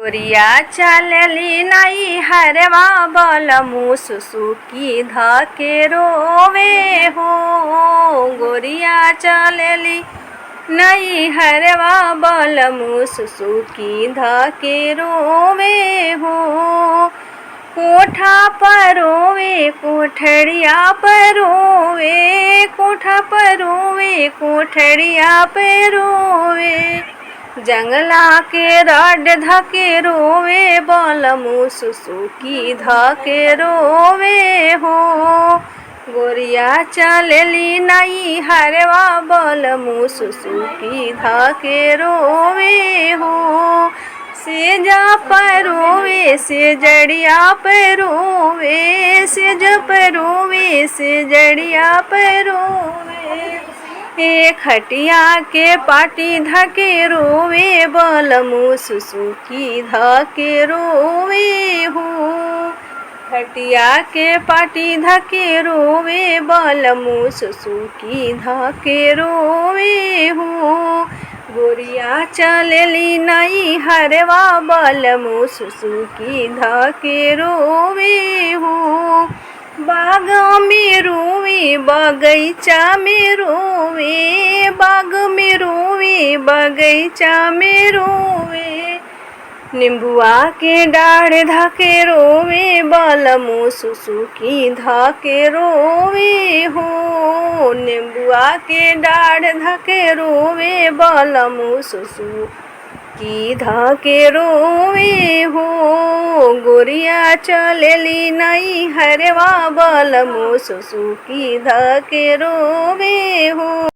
गोरिया चलली नहीं हरवा बलमु सुसुकी धके रोवे हो। गोरिया चलली नहीं हरवा बलमु सुसुकी धके रोवे हो। कोठा पर रोवे कोठड़िया पर रोवे, कोठा पर रोवे कोठड़िया पर रोवे। जंगला के रड धके रोवे बलमु सुसुकी धके रोवे हो। गोरिया चलली नहीं हरवा बलमु सुसुकी धके रोवे हो। सेजा पर रोवे से जड़िया पर रोवे, सेज पर रोवे से जड़िया पर रोवे। खटिया के पाटी धके रोवे बलमु सुसुकी धके रोवे हो। खटिया के पाटी धके रोवे बलमु सुसुकी धके रोवे हो। गोरिया चलली नहीं हरवा बलमु सुसुकी धके रोवे हो। बाग में रोवे बगैचा में रोवे, बाग में रोवे बगैचा में रोवे। नींबुआ के डाढ़ धके रोवे बलमु सुसुकी धके रोवे हो। नींबुआ के डाढ़ धके रोवे बलमु सुसुकी धके रोवे हो। गोरिया चलली नहीं हरवा बलमु सुसुकी धके रोवे हो।